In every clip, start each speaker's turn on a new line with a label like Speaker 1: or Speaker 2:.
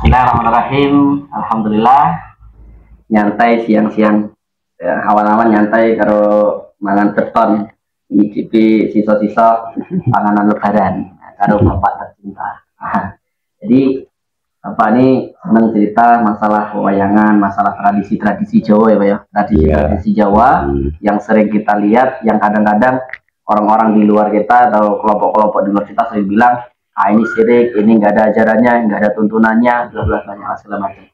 Speaker 1: Bismillahirrahmanirrahim. Alhamdulillah nyantai siang-siang. Ya, awan-awan nyantai karo mangan beton ngicipi sisa-sisa panganan lebaran karo bapak tercinta. Jadi bapak ini senang cerita masalah pewayangan, masalah tradisi-tradisi Jawa ya Pak ya. Tradisi-tradisi Jawa yang sering kita lihat, yang kadang-kadang orang-orang di luar kita atau kelompok-kelompok di luar kita sering bilang, ah ini syirik, ini nggak ada ajarannya, nggak ada tuntunannya, bla bla banyak segala macam.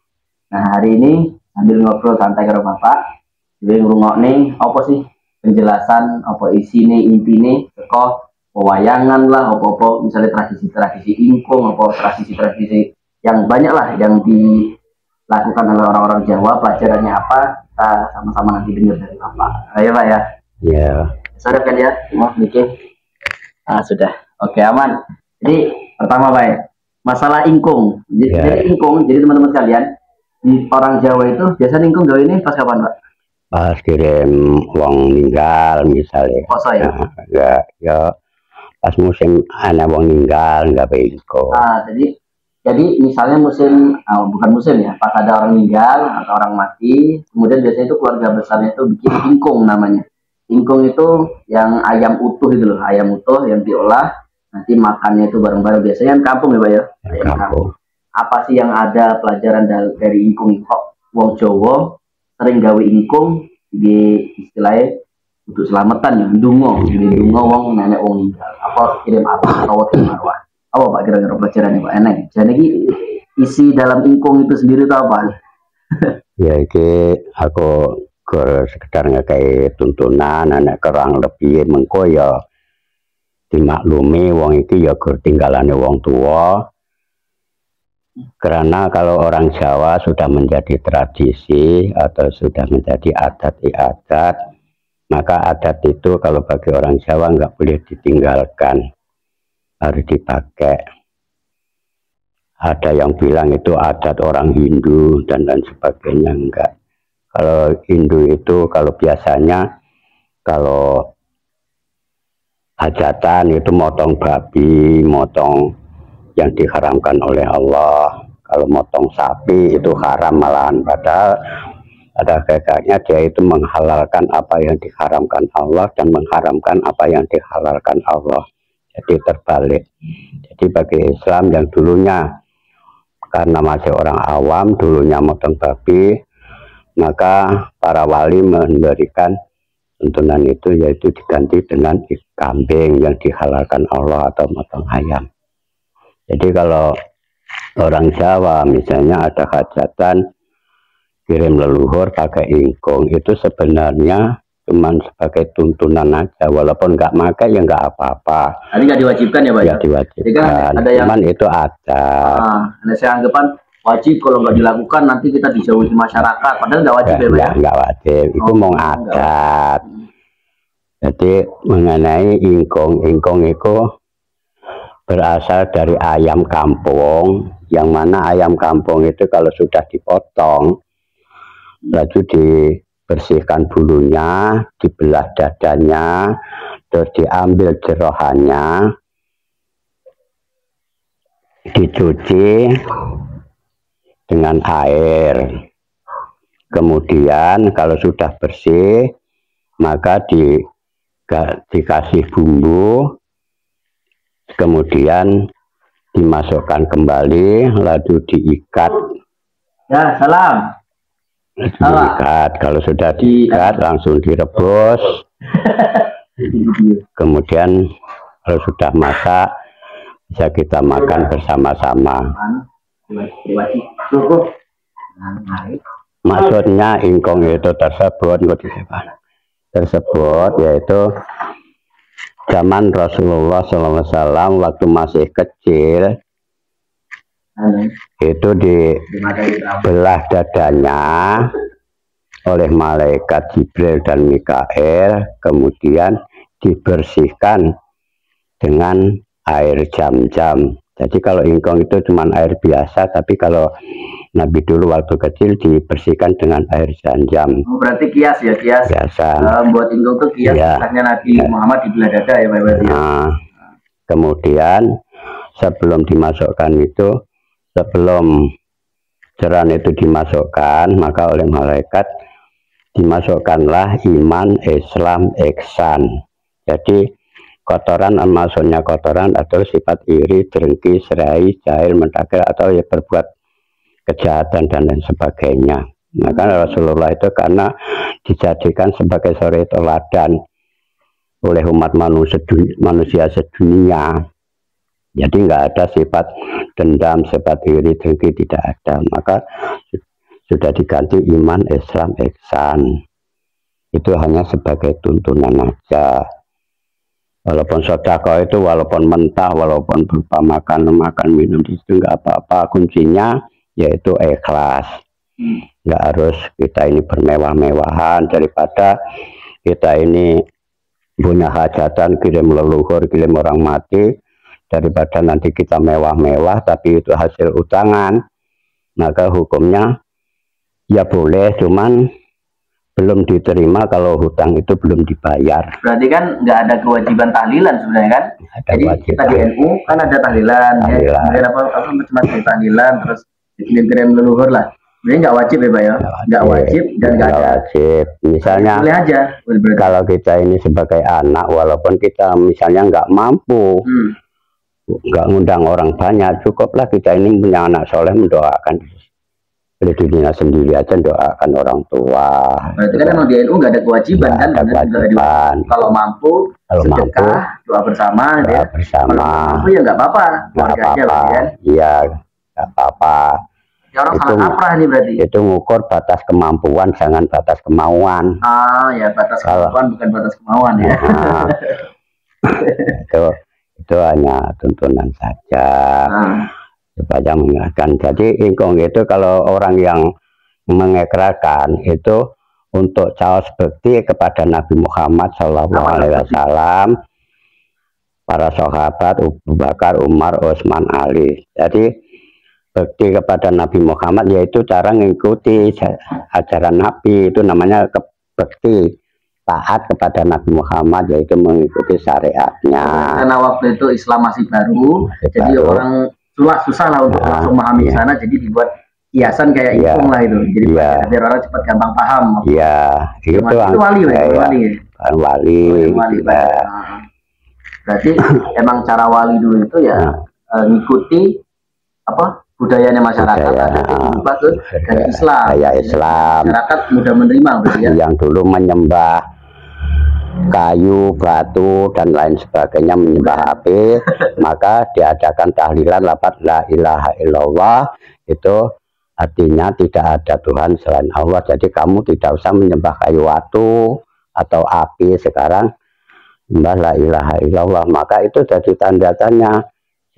Speaker 1: Nah hari ini sambil ngobrol santai karo bapak, jadi ngurungok nih, apa sih penjelasan, apa isi nih, inti nih, kok pewayangan lah, apa misalnya tradisi-tradisi ingkung, apa tradisi-tradisi yang banyak lah yang dilakukan oleh orang-orang Jawa, pelajarannya apa, kita sama-sama nanti dengar dari bapak. Ayo pak ya.
Speaker 2: Ya.
Speaker 1: Sudah kan ya, mau mikir? Ah sudah, oke aman. Jadi pertama Pak, masalah ingkung. Jadi ingkung, jadi teman-teman sekalian, di orang Jawa itu biasanya ingkung gawe ini pas kapan Pak?
Speaker 2: Pas kirim uang meninggal misalnya.
Speaker 1: Poso ya?
Speaker 2: Nah, ya pas musim ada uang meninggal nggak ingkung.
Speaker 1: Ah jadi misalnya musim, bukan musim ya, pas ada orang meninggal atau orang mati, kemudian biasanya itu keluarga besarnya itu bikin ingkung namanya. Ingkung itu yang ayam utuh itu loh, ayam utuh yang diolah. Nanti makannya itu bareng-bareng, biasanya kan kampung ya Pak ya, kampung. Apa sih yang ada pelajaran dari ingkung kok wong Jawa sering gawe ingkung di istilahnya untuk selamatan ya, dungo wong nenek wong meninggal, apa kirim apa atau kirim arwah, apa Pak kira-kira pelajarannya Pak enak jadi isi dalam ingkung itu sendiri itu apa?
Speaker 2: Ya iki aku sekedar kayak tuntunan anak kerang lebih mengko ya dimaklumi wong iki ya tinggalane wong tua. Karena kalau orang Jawa sudah menjadi tradisi atau sudah menjadi adat iadat, maka adat itu kalau bagi orang Jawa nggak boleh ditinggalkan, harus dipakai. Ada yang bilang itu adat orang Hindu dan lain sebagainya, enggak. Kalau Hindu itu kalau biasanya kalau hajatan itu motong babi, motong yang diharamkan oleh Allah. Kalau motong sapi itu haram malahan, padahal ada kaitannya dia itu menghalalkan apa yang diharamkan Allah dan mengharamkan apa yang dihalalkan Allah. Jadi terbalik. Jadi bagi Islam yang dulunya karena masih orang awam dulunya motong babi, maka para wali memberikan tuntunan itu yaitu diganti dengan kambing yang dihalalkan Allah atau motong ayam. Jadi kalau orang Jawa misalnya ada hajatan kirim leluhur pakai ingkung, itu sebenarnya cuma sebagai tuntunan aja, walaupun nggak pakai ya nggak apa-apa.
Speaker 1: Ini nggak diwajibkan ya Pak?
Speaker 2: Ya diwajibkan.
Speaker 1: Kan ada yang
Speaker 2: cuman itu ada.
Speaker 1: Ada saya anggapan wajib, kalau nggak dilakukan nanti kita dijauhi masyarakat, padahal nggak wajib ya Pak ya?
Speaker 2: Nggak wajib, itu mau adat. Jadi mengenai ingkung itu berasal dari ayam kampung, yang mana ayam kampung itu kalau sudah dipotong, lalu dibersihkan bulunya, dibelah dadanya, terus diambil jerohannya, dicuci dengan air. Kemudian kalau sudah bersih, maka dikasih bumbu, kemudian dimasukkan kembali, lalu diikat.
Speaker 1: Ya, salam.
Speaker 2: Diikat. Kalau sudah diikat, langsung direbus. Kemudian kalau sudah masak, bisa kita makan bersama-sama. Maksudnya ingkung itu tersebut yaitu zaman Rasulullah SAW waktu masih kecil itu dibelah dadanya oleh malaikat Jibril dan Mikael, kemudian dibersihkan dengan air jam-jam. Jadi kalau ingkung itu cuma air biasa, tapi kalau Nabi dulu waktu kecil dibersihkan dengan air jam-jam.
Speaker 1: Oh, berarti kias ya, kias.
Speaker 2: Biasa.
Speaker 1: Buat ingkung itu kias,
Speaker 2: ya.
Speaker 1: Nabi Muhammad dibelah dada ya Pak.
Speaker 2: Nah, kemudian sebelum dimasukkan itu, sebelum kotoran itu dimasukkan, maka oleh malaikat dimasukkanlah iman, Islam, ihsan. Jadi kotoran, maksudnya kotoran atau sifat iri, dengki, serai, jahil, mentakir, atau ya berbuat kejahatan dan lain sebagainya. Maka Rasulullah itu karena dijadikan sebagai suri teladan oleh umat manusia sedunia, jadi nggak ada sifat dendam, sifat iri, dengki, tidak ada. Maka sudah diganti iman, Islam, ihsan. Itu hanya sebagai tuntunan aja. Walaupun sedekah itu walaupun mentah, walaupun berupa makan minum itu nggak apa-apa. Kuncinya yaitu ikhlas. Nggak harus kita ini bermewah-mewahan, daripada kita ini punya hajatan kirim leluhur, kirim orang mati, daripada nanti kita mewah-mewah tapi itu hasil utangan, maka hukumnya ya boleh, cuman belum diterima kalau hutang itu belum dibayar.
Speaker 1: Berarti kan nggak ada kewajiban tahlilan sebenarnya kan? Jadi kita di NU kan ada tahlilan, ya, apa macam-macam tahlilan, terus dikirim leluhur lah. Sebenarnya nggak wajib ya Pak ya? Nggak wajib dan nggak ada.
Speaker 2: Wajib. Misalnya
Speaker 1: boleh aja.
Speaker 2: Kalau kita ini sebagai anak, walaupun kita misalnya nggak mampu, nggak ngundang orang banyak, cukuplah kita ini punya anak soleh mendoakan. Oleh dirinya sendiri aja doakan orang tua.
Speaker 1: Berarti kan emang di NU nggak ada kewajiban kan?
Speaker 2: Ada kewajiban.
Speaker 1: Kalau mampu, sedekah, doa bersama,
Speaker 2: doa bersama.
Speaker 1: Kalau mampu ya nggak apa-apa.
Speaker 2: Nggak apa-apa. Iya, nggak apa-apa.
Speaker 1: Ya orang salah kaprah nih berarti.
Speaker 2: Itu ngukur batas kemampuan, jangan batas kemauan.
Speaker 1: Ah, ya batas kemampuan bukan batas kemauan ya.
Speaker 2: Itu hanya tuntunan saja. Supaya mengingatkan. Jadi ingkong itu kalau orang yang mengekrarkan itu untuk caos bekti kepada Nabi Muhammad SAW, para sahabat Abu Bakar, Umar, Utsman, Ali. Jadi bekti kepada Nabi Muhammad yaitu cara mengikuti ajaran Nabi, itu namanya bekti, taat kepada Nabi Muhammad, yaitu mengikuti syariatnya.
Speaker 1: Karena waktu itu Islam masih baru, jadi orang susah lah untuk langsung memahami sana, jadi dibuat hiasan kayak ingkung lah itu, jadi biar orang cepat gampang paham.
Speaker 2: Iya, itu
Speaker 1: wali, wali. Berarti emang cara wali dulu itu ya ngikuti apa budayanya masyarakat, dari Islam.
Speaker 2: Islam.
Speaker 1: Masyarakat mudah menerima, ya.
Speaker 2: Yang dulu menyembah kayu, batu, dan lain sebagainya, menyembah api, maka diadakan tahlilan lafaz la ilaha illallah. Itu artinya tidak ada Tuhan selain Allah. Jadi kamu tidak usah menyembah kayu, batu atau api. Sekarang menyembah la ilaha illallah. Maka itu jadi tanda tanya,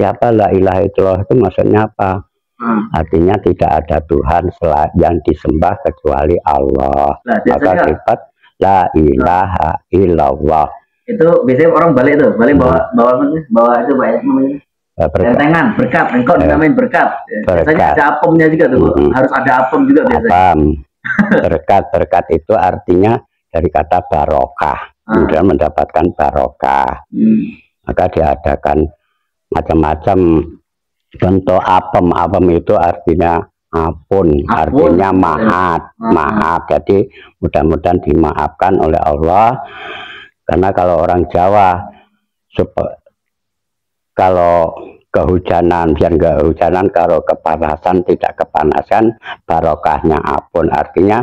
Speaker 2: siapa la ilaha illallah itu maksudnya apa? Artinya tidak ada Tuhan yang disembah kecuali Allah. Maka sifat la ilaha illallah.
Speaker 1: Itu biasanya orang balik tuh, bawa itu Pak ya, tentengan, berkat, engkau dinamain berkat. Biasanya ada apemnya juga tuh, harus ada apem juga biasanya. Berkat itu artinya dari kata barokah, kemudian mendapatkan barokah. Maka diadakan macam-macam bentuk apem. Apem itu artinya ampun, artinya maaf. Jadi mudah-mudahan dimaafkan oleh Allah. Karena kalau orang Jawa kalau kehujanan, biar nggak kehujanan, kalau kepanasan tidak kepanasan, barokahnya ampun. Artinya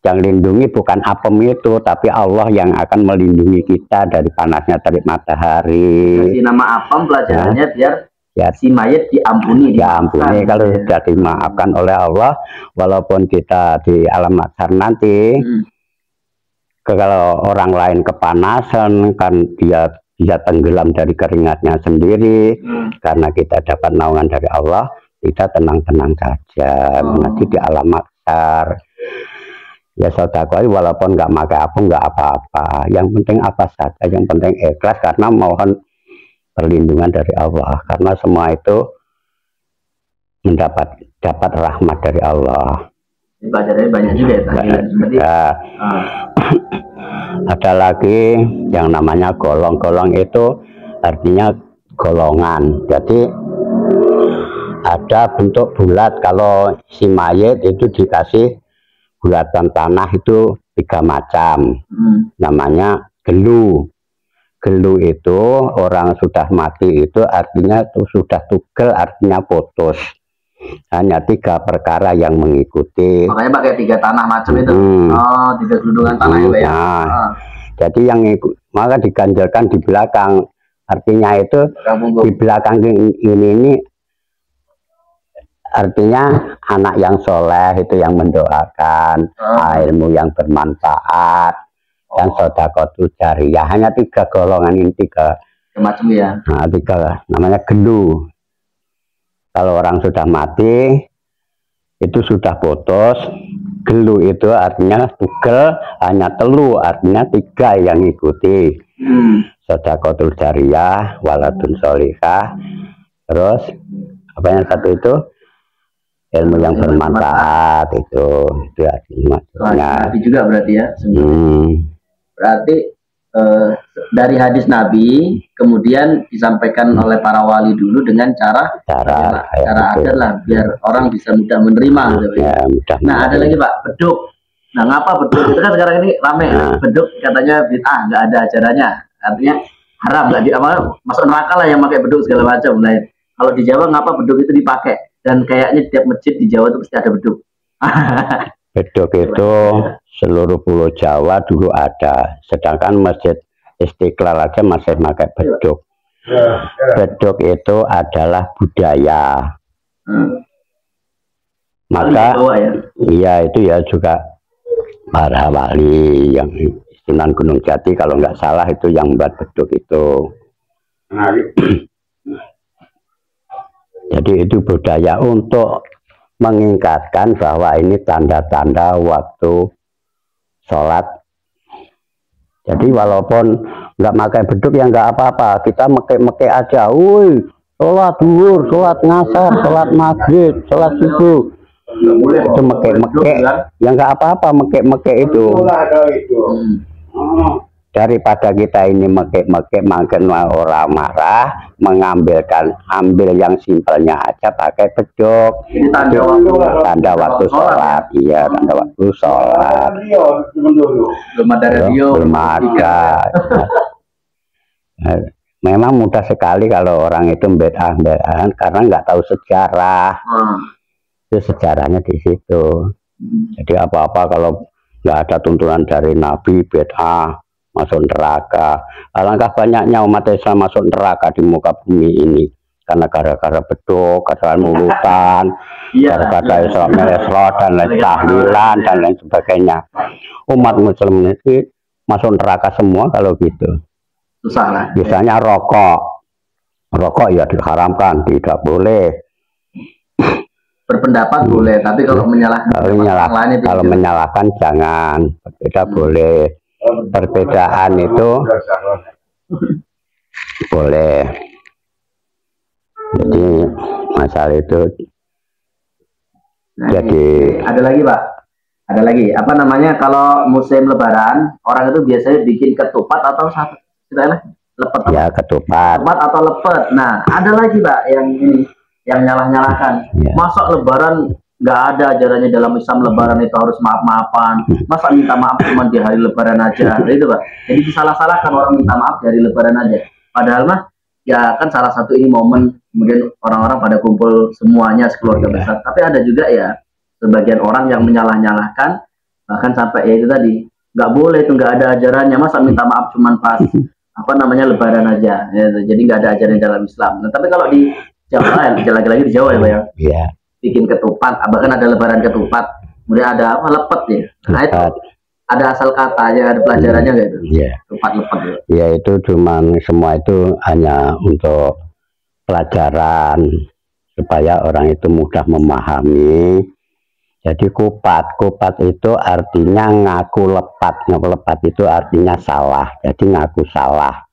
Speaker 1: yang lindungi bukan apem itu, tapi Allah yang akan melindungi kita dari panasnya terik matahari. Jadi nama apem pelajarannya biar si mayat diampuni. Kalau sudah dimaafkan oleh Allah, walaupun kita di alam mahsyar nanti, kalau orang lain kepanasan, kan dia tenggelam dari keringatnya sendiri, karena kita dapat naungan dari Allah, kita tenang-tenang saja. Nanti di alam mahsyar, ya sedekah walaupun nggak pakai apa, nggak apa-apa. Yang penting apa saja, yang penting ikhlas karena mohon perlindungan dari Allah, karena semua itu dapat rahmat dari Allah. Pelajarannya banyak juga ya. Ada lagi yang namanya golong. Golong itu artinya golongan. Jadi
Speaker 2: ada bentuk bulat. Kalau si mayit itu dikasih bulatan tanah itu 3 macam. Namanya gelu. Gelu itu orang sudah mati itu artinya itu sudah tugel, artinya putus. Hanya 3 perkara yang mengikuti.
Speaker 1: Makanya pakai 3 tanah macam itu. Oh, 3 gelundungan tanah itu ya.
Speaker 2: Jadi yang ikut, maka diganjalkan di belakang. Artinya itu di belakang ini artinya anak yang soleh itu yang mendoakan, ilmu yang bermanfaat, dan sedekah jariyah. Hanya 3 golongan ini, 3
Speaker 1: macam ya.
Speaker 2: Nah, 3 namanya gelu. Kalau orang sudah mati itu sudah putus. Gelu itu artinya tugel, hanya telu artinya 3 yang ikuti. Sedekah jariyah, waladun sholihah, terus apa yang satu itu ilmu yang bermanfaat itu artinya.
Speaker 1: Nabi juga berarti ya. Berarti dari hadis Nabi kemudian disampaikan oleh para wali dulu dengan cara agar lah biar orang bisa mudah menerima.
Speaker 2: Ya, mudah
Speaker 1: nah ada lagi Pak, beduk. Nah ngapa beduk itu kan sekarang ini rame. Beduk katanya bid'ah, nggak ada ajarannya, artinya haram, nggak masuk neraka lah yang pakai beduk segala macam. Nah kalau di Jawa ngapa beduk itu dipakai? Dan kayaknya tiap masjid di Jawa itu pasti ada beduk.
Speaker 2: Beduk itu seluruh pulau Jawa dulu ada, sedangkan Masjid Istiqlal aja masih pakai beduk. Beduk itu adalah budaya. Maka iya itu ya juga para wali yang Sunan Gunung Jati kalau nggak salah itu yang membuat beduk itu. Jadi itu budaya untuk mengingatkan bahwa ini tanda-tanda waktu sholat. Jadi walaupun nggak pakai beduk ya nggak apa-apa, kita meke aja. Woi, sholat duhur, sholat ngasar, sholat maghrib, sholat subuh. Itu meke ya nggak apa-apa, meke itu. Daripada kita ini meke makin orang marah, ambil yang simpelnya aja pakai beduk. Tanda waktu sholat. Iya, tanda waktu sholat.
Speaker 1: Belum ada radio.
Speaker 2: Belum ada. Memang mudah sekali kalau orang itu beda-bedaan karena nggak tahu sejarah. Itu sejarahnya di situ. Jadi apa-apa kalau nggak ada tuntunan dari Nabi, beda masuk neraka. Alangkah banyaknya umat Islam masuk neraka di muka bumi ini karena gara-gara beduk, gara-gara mulutan, gara-gara Isra dan lain tahlilan dan lain sebagainya. Umat Muslim ini masuk neraka semua kalau gitu.
Speaker 1: Susah lah.
Speaker 2: Biasanya rokok ya diharamkan, tidak boleh.
Speaker 1: Berpendapat boleh, tapi kalau
Speaker 2: menyalahkan jangan. Tidak boleh. Perbedaan itu boleh. Jadi masalah itu jadi
Speaker 1: ada lagi Pak, ada lagi apa namanya, kalau musim Lebaran orang itu biasanya bikin ketupat atau lepet
Speaker 2: ya, ketupat
Speaker 1: atau lepet. Nah ada lagi Pak yang ini yang nyalah-nyalahkan, masa Lebaran nggak ada ajarannya dalam Islam, Lebaran itu harus maaf-maafan, masa minta maaf cuma di hari Lebaran aja, itu Pak. Jadi disalah-salahkan orang minta maaf di hari Lebaran aja, padahal mah ya kan salah satu ini momen kemudian orang-orang pada kumpul semuanya sekeluarga besar. Tapi ada juga ya sebagian orang yang menyalah-nyalahkan, bahkan sampai ya itu tadi nggak boleh, itu nggak ada ajarannya, masa minta maaf cuma pas apa namanya Lebaran aja ya, jadi nggak ada ajaran dalam Islam. Nah, tapi kalau di Jawa ya, lagi-lagi di Jawa ya Pak ya, bikin ketupat, bahkan ada Lebaran ketupat, kemudian ada apa lepet ya. Nah itu ada asal katanya, ada pelajarannya nggak itu? Ketupat lepet ya.
Speaker 2: Ya itu cuman semua itu hanya untuk pelajaran supaya orang itu mudah memahami. Jadi kupat itu artinya ngaku lepat. Ngaku lepat itu artinya salah. Jadi ngaku salah.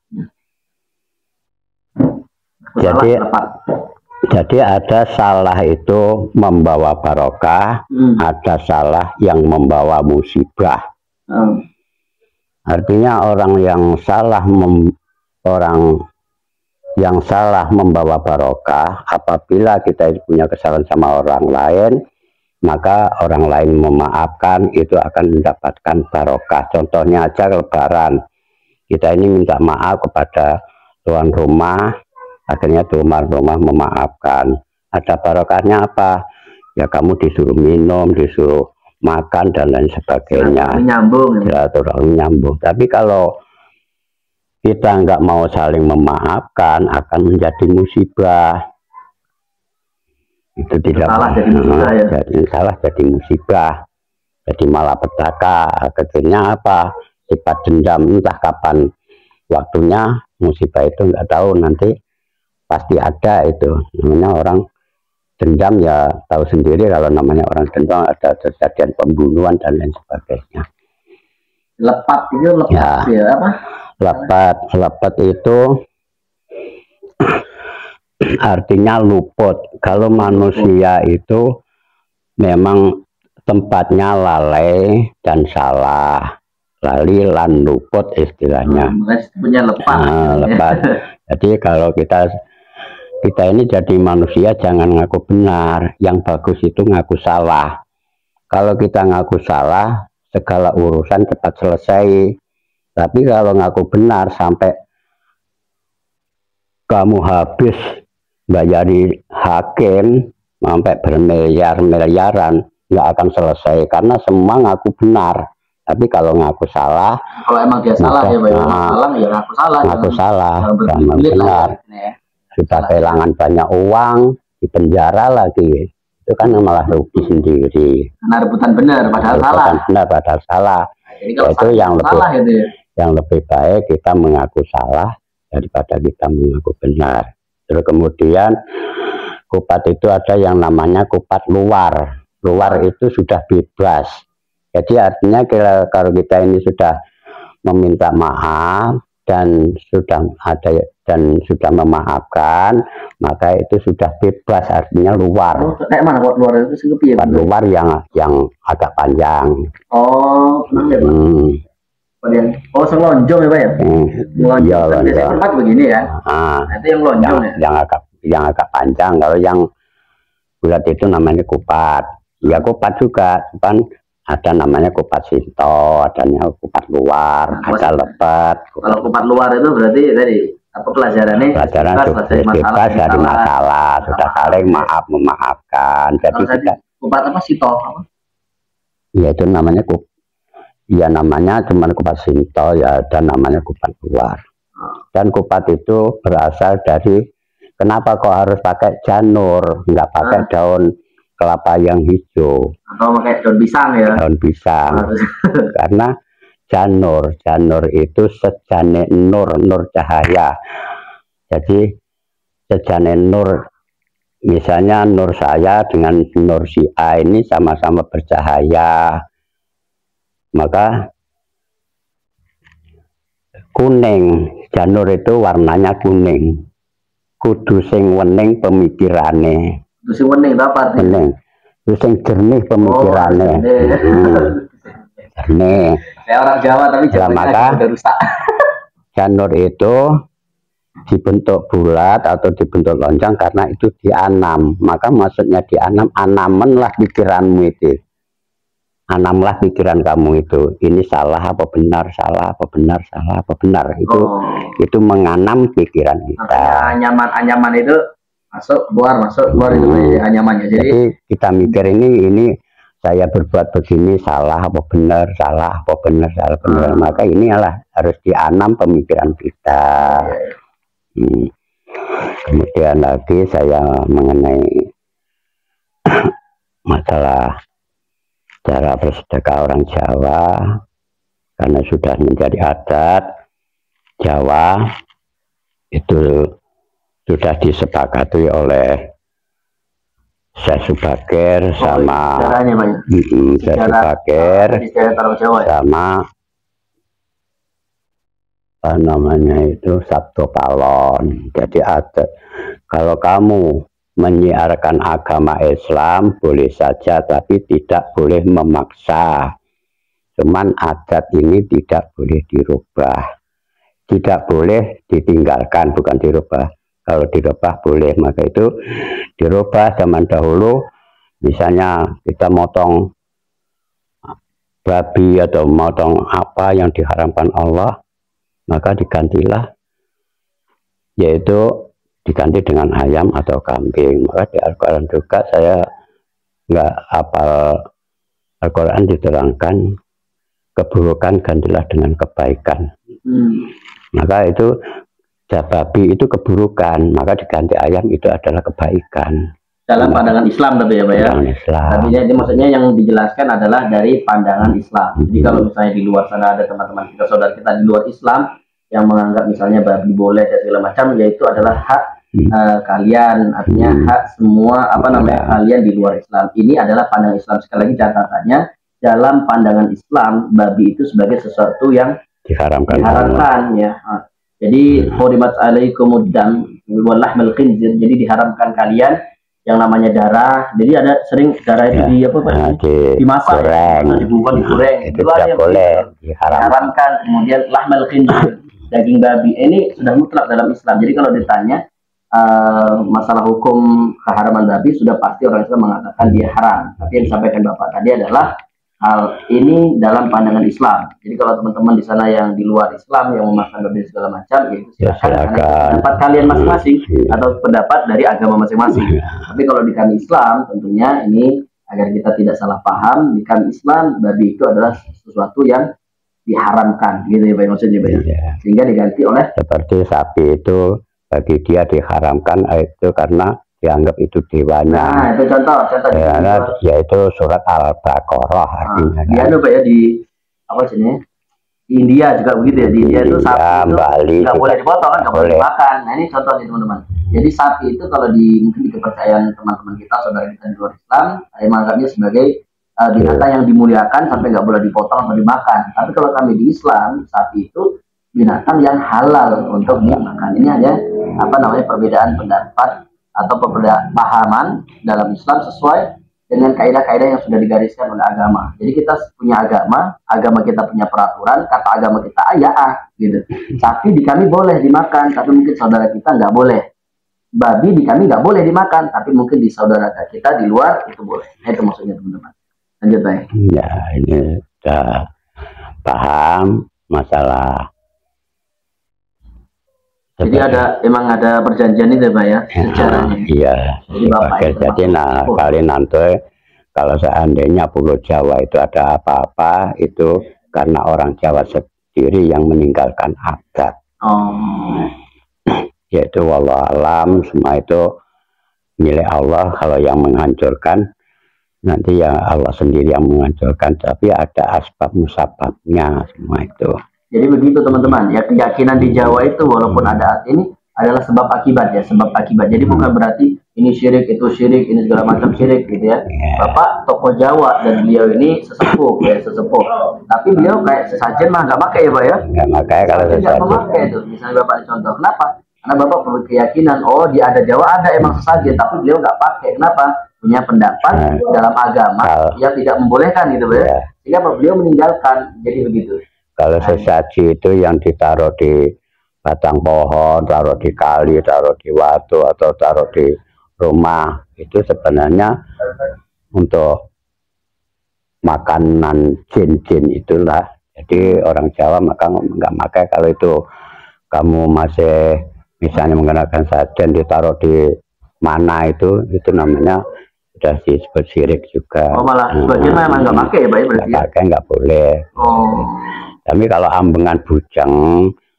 Speaker 2: Jadi ada salah itu membawa barokah, ada salah yang membawa musibah. Artinya orang yang salah, orang yang salah membawa barokah. Apabila kita punya kesalahan sama orang lain, maka orang lain memaafkan, itu akan mendapatkan barokah. Contohnya aja Lebaran, kita ini minta maaf kepada tuan rumah, akhirnya tuan rumah memaafkan. Ada barokahnya apa? Ya kamu disuruh minum, disuruh makan dan lain sebagainya. Silaturahmi nyambung. Tapi kalau kita nggak mau saling memaafkan, akan menjadi musibah. Itu tidak salah jadi musibah, ya? Salah jadi musibah, jadi malapetaka. Akhirnya apa? Sifat dendam, entah kapan waktunya musibah itu nggak tahu, nanti pasti ada itu. Namanya orang dendam, ya tahu sendiri kalau namanya orang dendam ada kejadian pembunuhan dan lain sebagainya.
Speaker 1: Lepat itu lepat ya apa?
Speaker 2: Lepat itu artinya luput. Kalau manusia itu memang tempatnya lalai dan salah, lali lan luput istilahnya.
Speaker 1: Punya lepat.
Speaker 2: Lepat. Jadi kalau kita ini jadi manusia jangan ngaku benar, yang bagus itu ngaku salah. Kalau kita ngaku salah, segala urusan cepat selesai. Tapi kalau ngaku benar sampai kamu habis bayari hakim sampai bermiliar-miliaran, nggak akan selesai karena semua ngaku benar. Tapi kalau ngaku salah,
Speaker 1: kalau emang dia salah ya, salah ya ngaku salah.
Speaker 2: Ngaku salah, sama benar. Sudah kehilangan banyak uang, di penjara lagi, itu kan malah rugi sendiri.
Speaker 1: Karena rebutan benar padahal salah.
Speaker 2: Benar padahal salah. Nah, itu yang lebih
Speaker 1: salah, gitu ya?
Speaker 2: Yang lebih baik kita mengaku salah daripada kita mengaku benar. Terus kemudian kupat itu ada yang namanya kupat luar. Luar itu sudah bebas. Jadi artinya kalau kita ini sudah meminta maaf dan sudah memaafkan, maka itu sudah bebas, artinya luar.
Speaker 1: Kayak mana kok luar itu sih?
Speaker 2: Luar yang agak panjang.
Speaker 1: Oh, kenapa ya, Pak? Oh, selonjong ya, Pak ya?
Speaker 2: Iya,
Speaker 1: biasanya tempat begini ya. Nah, itu yang lonjong
Speaker 2: yang agak panjang. Kalau yang bulat itu namanya kupat. Ya kupat juga, kan ada namanya kupat sinto, adanya kupat luar, ada lepat.
Speaker 1: Kalau kupat luar itu berarti tadi apa pelajarannya?
Speaker 2: Pelajaran bebas dari masalah, sudah saling maaf memaafkan. Jadi kita
Speaker 1: kupat apa sinto?
Speaker 2: Ya itu namanya ya namanya cuman kupat sinto, ya ada namanya kupat luar. Dan kupat itu berasal dari, kenapa kok harus pakai janur, nggak pakai daun kelapa yang hijau
Speaker 1: atau pakai daun pisang ya? Daun
Speaker 2: pisang. Karena janur itu sejane nur cahaya. Jadi sejane nur, misalnya nur saya dengan nur si A ini sama-sama bercahaya, maka kuning, janur itu warnanya kuning. Kudu sing wening pemikirane.
Speaker 1: Kudu sing wening apa?
Speaker 2: Wening. Kudu sing jernih pemikirane. Jernih.
Speaker 1: Saya orang Jawa tapi
Speaker 2: maka
Speaker 1: udah rusak.
Speaker 2: Janur itu dibentuk bulat atau dibentuk lonjong karena itu dianam. Maka maksudnya dianam, anamanlah pikiranmu itu. Anamlah pikiran kamu itu, ini salah apa benar, salah apa benar, salah apa benar, itu menganam pikiran kita.
Speaker 1: Anyaman itu masuk keluar itu anyamannya. Jadi
Speaker 2: kita mikir ini saya berbuat begini salah apa benar, salah apa benar, salah benar. Maka ini harus dianam pemikiran kita. Kemudian lagi saya mengenai masalah cara bersedekah orang Jawa, karena sudah menjadi adat Jawa, itu sudah disepakati oleh Syekh Subakir sama Syekh Subakir sama apa namanya itu Sabto Palon. Jadi adat kalau kamu menyiarkan agama Islam boleh saja, tapi tidak boleh memaksa. Cuman adat ini tidak boleh dirubah, tidak boleh ditinggalkan, bukan dirubah, kalau dirubah boleh. Maka itu dirubah zaman dahulu, misalnya kita motong babi atau motong apa yang diharamkan Allah, maka digantilah, yaitu diganti dengan ayam atau kambing. Maka di Al-Quran juga, saya nggak hafal Al-Quran, diterangkan keburukan gantilah dengan kebaikan. Maka itu babi itu keburukan, maka diganti ayam itu adalah kebaikan.
Speaker 1: Dalam pandangan Islam tapi ya Pak ya. Tapi jadi maksudnya yang dijelaskan adalah dari pandangan Islam. Jadi kalau misalnya di luar sana ada teman-teman kita, saudara kita di luar Islam yang menganggap misalnya babi boleh dan segala macam, yaitu adalah hak kalian, artinya hak semua kalian di luar Islam. Ini adalah pandangan Islam. Sekali lagi catatannya, dalam pandangan Islam babi itu sebagai sesuatu yang diharamkan ya. Jadi hurimat alaikumud dam wal lahmul khinzir, jadi diharamkan kalian yang namanya darah. Jadi ada sering darah itu di apa Pak? Dimasak, dibuat, digoreng.
Speaker 2: Itu tidak boleh,
Speaker 1: diharamkan. Kemudian lahmul khinzir, daging babi. Ini sudah mutlak dalam Islam. Jadi kalau ditanya masalah hukum keharaman babi, sudah pasti orang Islam mengatakan dia haram. Tapi yang disampaikan Bapak tadi adalah hal ini dalam pandangan Islam. Jadi kalau teman-teman di sana yang di luar Islam yang memakan babi segala macam, ya itu silakan. Pendapat kalian masing-masing atau pendapat dari agama masing-masing. Tapi kalau di kami Islam, tentunya ini agar kita tidak salah paham, di kami Islam babi itu adalah sesuatu yang diharamkan, gitu ya Pak, maksudnya Pak. Sehingga diganti oleh
Speaker 2: seperti sapi itu bagi dia diharamkan itu karena dianggap itu dewanya.
Speaker 1: Nah, itu contoh
Speaker 2: ya, yaitu surat Al-Baqarah artinya.
Speaker 1: Dia Pak ya di apa sini? Di India juga begitu ya. Di India itu sapi itu nggak boleh dipotong kan, nggak boleh dimakan. Nah ini contoh nih teman-teman. Jadi sapi itu kalau mungkin di kepercayaan teman-teman kita, saudara kita di luar Islam, saya menganggapnya sebagai binatang yang dimuliakan sampai nggak boleh dipotong atau dimakan. Tapi kalau kami di Islam, sapi itu binatang yang halal untuk dimakan. Ini hanya perbedaan pendapat atau perbedaan pahaman dalam Islam sesuai dengan kaidah-kaidah yang sudah digariskan oleh agama. Jadi kita punya agama kita punya peraturan, kata agama kita gitu. Sapi di kami boleh dimakan, tapi mungkin saudara kita nggak boleh. Babi di kami nggak boleh dimakan, tapi mungkin di saudara kita di luar itu boleh. Nah, itu maksudnya teman-teman. Lanjut Pak.
Speaker 2: Ya, ini sudah paham masalah.
Speaker 1: Jadi emang ada perjanjian itu Pak ya, sejarahnya.
Speaker 2: Iya. Jadi kali nanti kalau seandainya Pulau Jawa itu ada apa-apa, itu karena orang Jawa sendiri yang meninggalkan adat. Yaitu wallahualam, semua itu milik Allah. Kalau yang menghancurkan nanti ya Allah sendiri yang menghancurkan, tapi ada asbab musababnya semua itu.
Speaker 1: Jadi begitu teman-teman ya, keyakinan di Jawa itu walaupun ada ini adalah sebab akibat ya, sebab akibat. Jadi bukan berarti ini syirik, itu syirik, ini segala macam syirik gitu ya. Bapak tokoh Jawa dan beliau ini sesepuh ya, sesepuh. Tapi beliau kayak sesajen mah nggak pakai ya Pak ya.
Speaker 2: Nggak pakai kalau sesajen.
Speaker 1: Nggak memakai itu. Misalnya Bapak contoh, kenapa? Karena Bapak perlu keyakinan, di ada Jawa ada emang sesajen, tapi beliau nggak pakai. Kenapa? Punya pendapat dalam agama yang tidak membolehkan gitu Pak ya. Sehingga beliau meninggalkan, jadi begitu.
Speaker 2: Kalau sesaji itu yang ditaruh di batang pohon, taruh di kali, taruh di watu, atau taruh di rumah, itu sebenarnya untuk makanan jin-jin itulah. Jadi orang Jawa maka nggak pakai kalau itu. Kamu masih misalnya menggunakan sajen ditaruh di mana itu namanya sudah disebut syirik juga.
Speaker 1: Malah sebagian memang nggak pakai ya Pak ya, berarti?
Speaker 2: Nggak pakai, nggak boleh. Tapi kalau ambengan bujang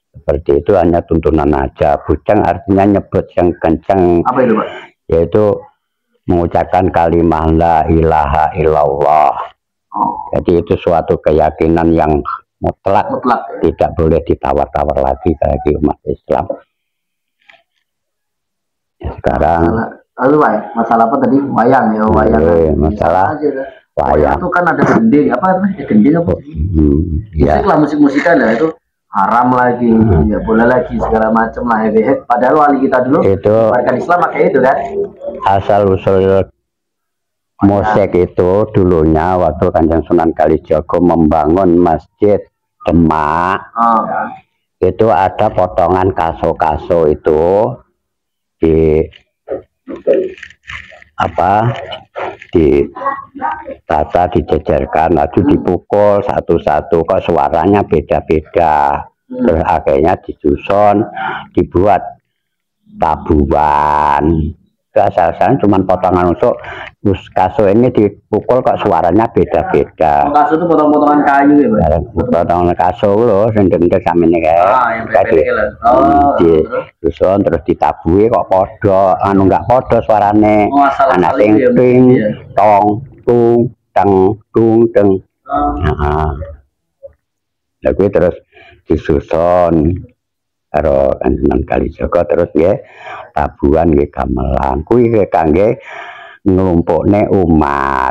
Speaker 2: seperti itu hanya tuntunan aja. Bujang artinya nyebut yang kencang.
Speaker 1: Apa itu Pak?
Speaker 2: Yaitu mengucapkan kalimat la ilaha illallah. Jadi itu suatu keyakinan yang mutlak. Tidak boleh ditawar-tawar lagi bagi umat Islam. Ya, sekarang
Speaker 1: lalu Pak, masalah apa tadi? Wayang ya, wayang.
Speaker 2: Masalah wayang
Speaker 1: itu kan ada gending, gending apa?
Speaker 2: Ya.
Speaker 1: Musik lah, musik-musikan lah itu haram lagi, nggak boleh lagi segala macam lah. Padahal wali kita dulu
Speaker 2: itu
Speaker 1: warga Islam pakai itu kan.
Speaker 2: Asal usul musik itu dulunya waktu Kanjeng Sunan Kalijaga membangun masjid Demak, itu ada potongan kaso-kaso itu di apa ditata dijejerkan lalu dipukul satu-satu kok suaranya beda-beda terus akhirnya disusun dibuat tabuhan asal-asalan cuma potongan usuk kaso ini dipukul kok suaranya beda-beda.
Speaker 1: Kaso itu potong-potongan kayu ya Pak?
Speaker 2: Potongan kaso loh sendiri sama ini kayak disusun terus ditabui kok podo anu nggak podo suarane anak ting ting tong tung teng tung teng lalu terus disusun karo Kanjeng Kalijaga terus nggih tabuhan nggih gamelan kuwi kangge nglumpukne umat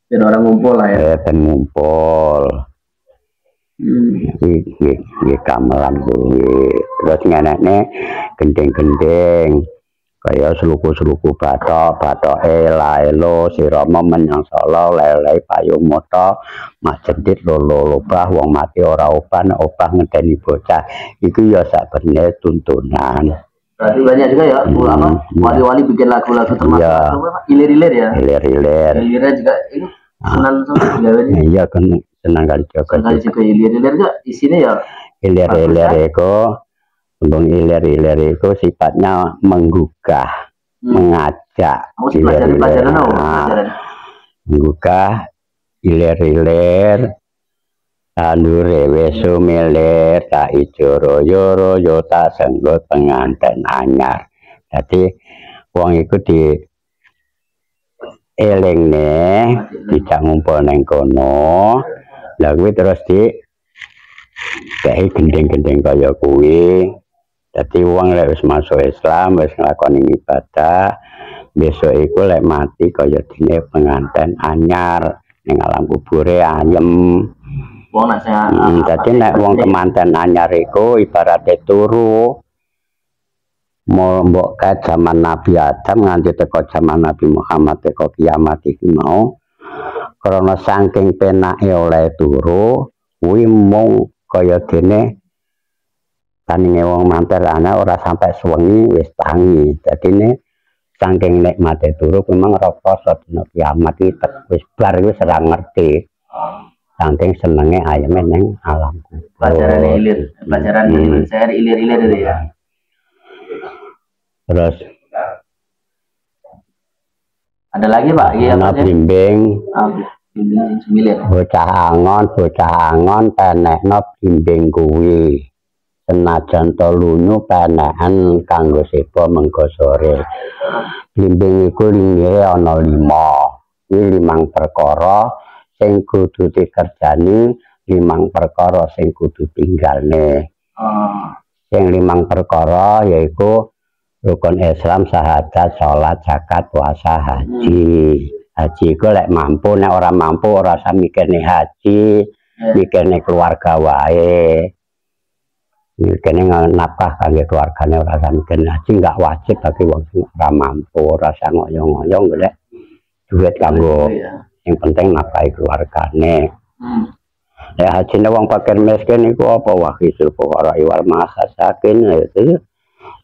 Speaker 1: ben ora ngumpul lah ya
Speaker 2: ben ngumpul nggih gamelan kuwi terus ngenekne gendeng-gendeng kaya seluku-seluku bathok elaelo sirama menyang sala lele payung mata mak cendhit lolo lobah wong mati ora obah ngenteni bocah iku ya sakbene tuntunan.
Speaker 1: Berarti banyak juga ya apa wali-wali bikin lagu-lagu termasuk ya. Ilir-ilir ya ilirnya juga ini Sunan Gawene
Speaker 2: iya kan Sunan Kalijaga
Speaker 1: ilir-ilir juga isinya ya
Speaker 2: ilir-ilir iku Tembung ilir-ilir itu sifatnya menggugah, mengajak. Menggugah, ilir-ilir, tandure wesu milir, tak ijo royo tak senggot penganten anyar. Jadi, wong itu di elingne, dijak ngumpul neng kono, lalu terus di kayak gendeng-gendeng kaya kuwi. Jadi uang lek wis masuk Islam wis nglakoni ibadah besok iku lek mati kaya dene penganten anyar ning alam kubure ayem
Speaker 1: wong nek
Speaker 2: dadi nek wong kemanten anyar iku ibarate turu mbok kae zaman Nabi Adam nganti teko zaman Nabi Muhammad teko kiamat iki mau karena saking penake oleh turu kuwi mung kaya dene tandinge wong mantel ana ora sampai suwengi wis tangi. Dadine saking nikmate turu memang rasa dina kiamat iki wis bar wis ora ngerti. Saking senenge ayeme ning alam kubur.
Speaker 1: Pelajaran ilir saya ilir-ilir itu ya.
Speaker 2: Terus
Speaker 1: ada lagi Pak?
Speaker 2: Iya Pak. Bimbing. Bocah angon tenekno bimbing kuwi. Senajan to lunyu penekan kanggo sepo mengko sore. Blimbing iku linggih ana 5. Kuwi 5 perkara sing kudu dikerjani, 5 perkara sing kudu tinggalne. Sing 5 perkara yaiku rukun Islam, syahadat, salat, zakat, puasa, haji. Haji iku lek mampu, nek ora mampu ora usah mikirne haji, mikirne keluarga wae. Kene nafkah kangge keluargane ora sampeyan haji enggak wajib bagi wong sing ora mampu ora sang ngoyong-ngoyong golek duit kanggo yang penting nafkahi keluargane. Nek hajine wong fakir miskin iku apa wahisul fuqara wal masakin itu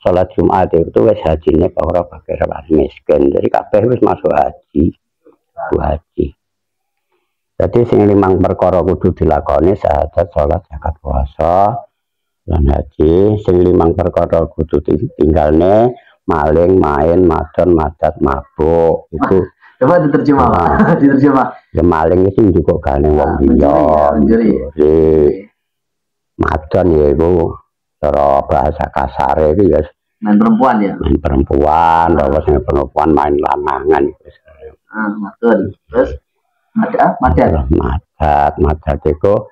Speaker 2: salat Jumat itu wis hajine para fakir lan miskin. Jadi kabeh wis masuk haji. Haji. Jadi sing 5 perkara kudu dilakoni syahadat, salat, zakat, puasa lan haji. Sing 5 perkara kudu ditinggalne maling, main, madon, madat, mabuk. Itu
Speaker 1: coba diterjemah Pak. Diterjemah.
Speaker 2: Ya maling iki juga gane wong liya. Madon ya iku cara bahasa kasare iki ya
Speaker 1: main perempuan ya.
Speaker 2: Main perempuan, terus sing perempuan main lanangan iku.
Speaker 1: Madon. Terus madat iku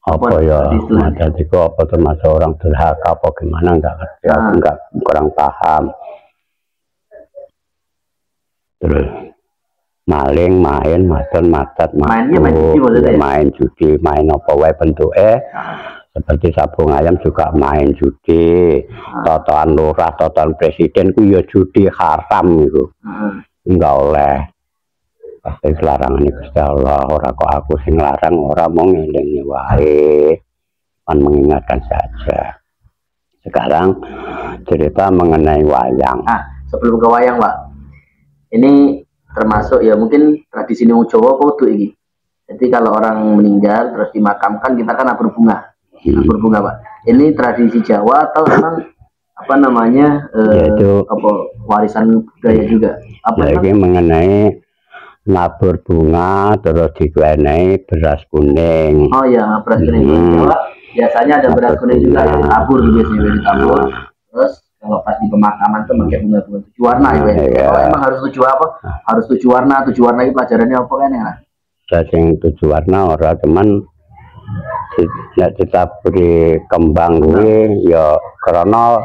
Speaker 1: apa ya madat iku apa termasuk orang durhaka apa gimana enggak ngerti aku enggak kurang paham. Terus maling, main, madon, madat, main judi, main apa wae bentuke seperti sabung ayam juga main judi, totoan lurah, totoan presiden ku ya judi haram itu. Enggak oleh. Pasti larangan itu Gusti Allah, ora kok aku sing larang, ora mau ngelingi wae. Kan mengingatkan saja. Sekarang
Speaker 2: cerita mengenai wayang.
Speaker 1: Nah, sebelum ke wayang, Pak, ini termasuk ya mungkin tradisi Nung Jawa apa ini. Jadi kalau orang meninggal terus dimakamkan kita kan nabur bunga, Pak. Ini tradisi Jawa atau memang apa namanya
Speaker 2: yaitu
Speaker 1: apa warisan budaya juga? Apa
Speaker 2: lagi mengenai nabur bunga terus dikenaai beras kuning.
Speaker 1: Oh ya, beras kuning. Jawa biasanya ada beras kuning juga yang ditabur biasanya ditabur. Terus kalau pas di pemakaman tuh pakai bunga-bunga 7 warna ya. Oh, emang harus 7 apa? Harus 7 warna. 7 warna itu pelajarannya apa kan ya?
Speaker 2: Yang 7 warna orang cuman ditaburi kembang gue ya karena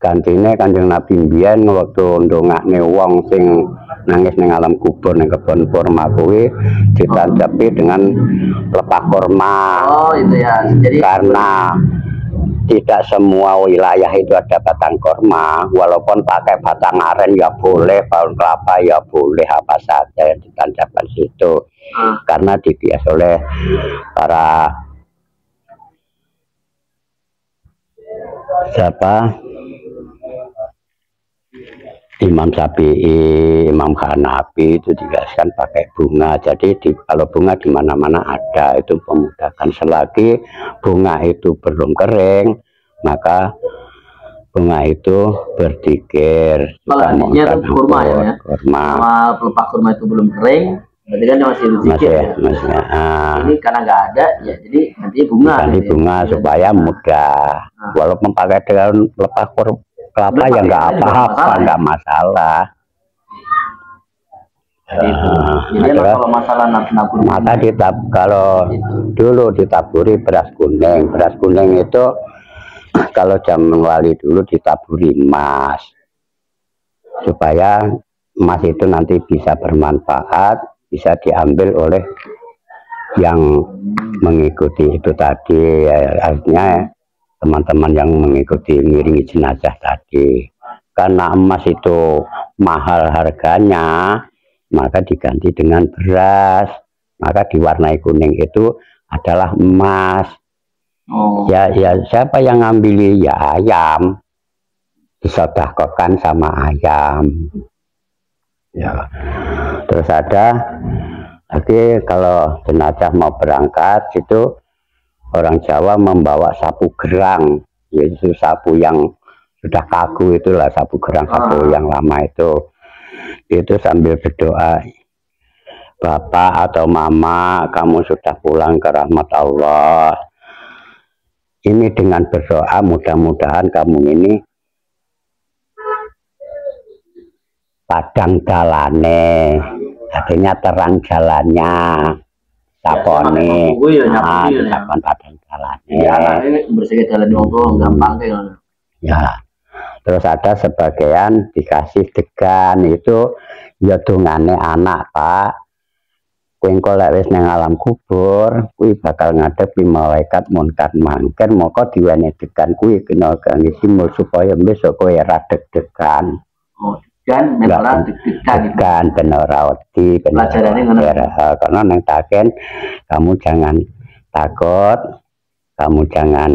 Speaker 2: gantine Kanjeng Nabi mbiyen waktu ndongakne wong sing nangis ning alam kubur ning kebon kurma kuwi ditancapi dengan pelepah kurma.
Speaker 1: Oh, itu ya. Jadi
Speaker 2: karena tidak semua wilayah itu ada batang kurma, walaupun pakai batang aren ya boleh, pohon kelapa ya boleh, apa saja yang ditancapkan situ. Karena dibias oleh para Imam Syafi'i, Imam Hanafi itu digaskan pakai bunga. Jadi kalau bunga di mana-mana ada, itu memudahkan. Selagi bunga itu belum kering, maka bunga itu berzikir.
Speaker 1: Kalau artinya itu kurma ya,
Speaker 2: kurma.
Speaker 1: Sama pelepah kurma itu belum kering, berarti kan masih berzikir ya. Ini karena nggak ada, ya jadi nanti bunga.
Speaker 2: Nanti bunga ya, supaya mudah. Walaupun pakai dengan pelepah kelapa ya nggak apa-apa, nggak masalah.
Speaker 1: Jadi kalau masalah nabur
Speaker 2: maka kalau dulu ditaburi beras kuning itu kalau zaman wali dulu ditaburi emas supaya emas itu nanti bisa bermanfaat, bisa diambil oleh yang mengikuti itu tadi, artinya teman-teman yang mengikuti ngiringi jenazah tadi. Karena emas itu mahal harganya, maka diganti dengan beras, maka diwarnai kuning itu adalah emas. Ya siapa yang ngambil ya ayam, disedekahkan sama ayam. Ya, terus ada lagi kalau jenazah mau berangkat itu orang Jawa membawa sapu gerang, yaitu sapu yang sudah kaku itulah sapu gerang, sapu yang lama itu sambil berdoa, Bapak atau Mama, kamu sudah pulang ke rahmat Allah. Ini dengan berdoa mudah-mudahan kamu ini padang jalane, artinya terang jalannya. Sapone, sapon padang jalannya.
Speaker 1: Ya, ini bersih jalan itu gampang kayak.
Speaker 2: Ya, terus ada sebagian dikasih degan itu ya dungane anak Pak. Kowe engko lek wis nang alam kubur, kuwi bakal ngadepi malaikat munkar mangkir, moko diwene degan kuwi kena kangge simul supaya besok kowe ora deg-degan.
Speaker 1: Dan menolak deg-degan
Speaker 2: penora wedi karena nang taken kamu jangan takut, kamu jangan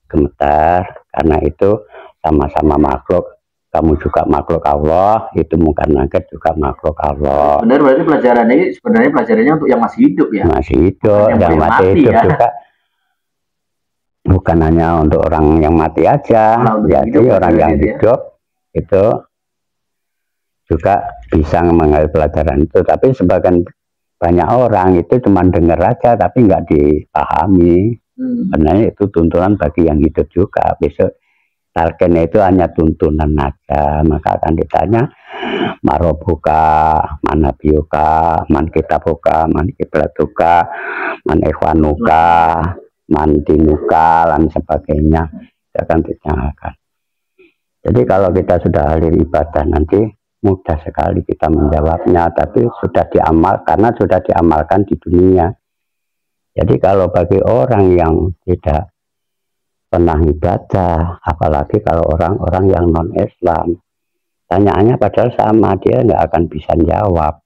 Speaker 2: gemetar, karena itu sama-sama makhluk. Kamu juga makhluk Allah, itu mungkar nakir juga makhluk Allah.
Speaker 1: Benar, berarti pelajaran ini sebenarnya pelajarannya untuk yang masih hidup ya?
Speaker 2: Masih hidup, yang masih hidup ya? Juga bukan hanya untuk orang yang mati aja. Jadi orang yang hidup itu juga bisa mengambil pelajaran itu. Tapi sebagian banyak orang itu cuma dengar aja, tapi nggak dipahami. Sebenarnya itu tuntunan bagi yang hidup juga. Besok talqin itu hanya tuntunan aja, maka akan ditanya marobuka, mana biuka, man kitabuka, man kiblatuka, man ikhwanuka, man dinuka, dan sebagainya, akan ditanyakan. Jadi kalau kita sudah ahli ibadah nanti mudah sekali kita menjawabnya, tapi sudah diamal karena sudah diamalkan di dunia. Jadi kalau bagi orang yang tidak pernah ibadah, apalagi kalau orang-orang yang non-Islam, tanyaannya padahal sama, dia nggak akan bisa jawab.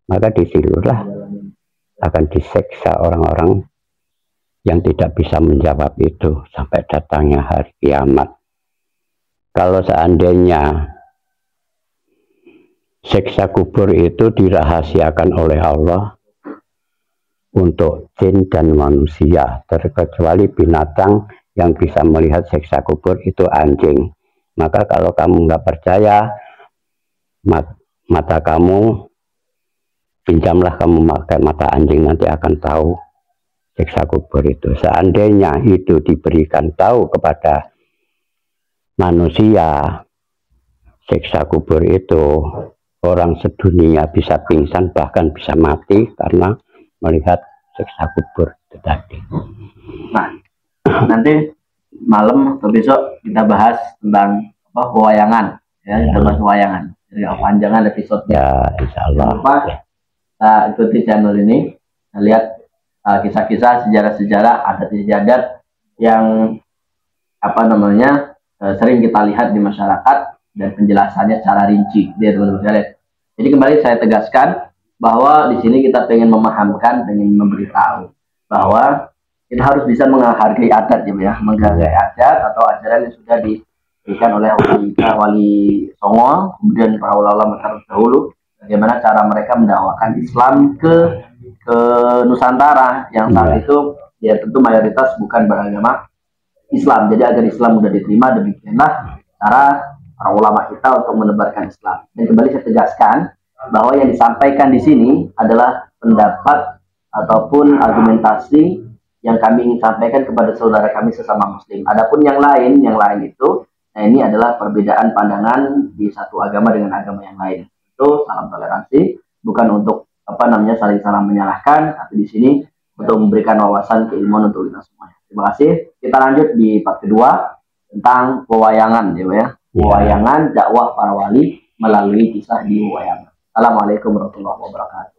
Speaker 2: Maka disitulah akan diseksa orang-orang yang tidak bisa menjawab itu sampai datangnya hari kiamat. kalau seandainya siksa kubur itu dirahasiakan oleh Allah untuk jin dan manusia, terkecuali binatang yang bisa melihat siksa kubur itu anjing. Maka kalau kamu nggak percaya, mata kamu pinjamlah, kamu pakai mata anjing, nanti akan tahu siksa kubur itu. Seandainya itu diberikan tahu kepada manusia, siksa kubur itu, orang sedunia bisa pingsan, bahkan bisa mati karena melihat siksa kubur itu tadi.
Speaker 1: Nah, nanti malam atau besok kita bahas tentang pewayangan, ya, kita bahas pewayangan. Jadi panjangan episode.
Speaker 2: Ya, insya Allah.
Speaker 1: Kita ikuti channel ini, kita lihat kisah-kisah, sejarah-sejarah, adat istiadat yang sering kita lihat di masyarakat dan penjelasannya secara rinci, teman-teman sekalian. Jadi kembali saya tegaskan bahwa di sini kita pengen memahamkan, pengen memberitahu bahwa kita harus bisa menghargai adat, ya, menghargai adat atau ajaran yang sudah diberikan oleh wali Songo, kemudian para ulama terdahulu, bagaimana cara mereka mendakwakan Islam ke Nusantara yang saat itu ya tentu mayoritas bukan beragama Islam. Jadi agar Islam mudah diterima, demikianlah cara para ulama kita untuk menebarkan Islam. Dan kembali saya tegaskan bahwa yang disampaikan di sini adalah pendapat ataupun argumentasi yang kami ingin sampaikan kepada saudara kami sesama Muslim. Adapun yang lain itu, nah ini adalah perbedaan pandangan di satu agama dengan agama yang lain. Itu salam toleransi, bukan untuk saling menyalahkan, tapi di sini untuk memberikan wawasan keilmuan untuk kita semuanya. Terima kasih. Kita lanjut di part kedua tentang pewayangan, ya. Pewayangan dakwah para wali melalui kisah di pewayangan. Assalamualaikum warahmatullahi wabarakatuh.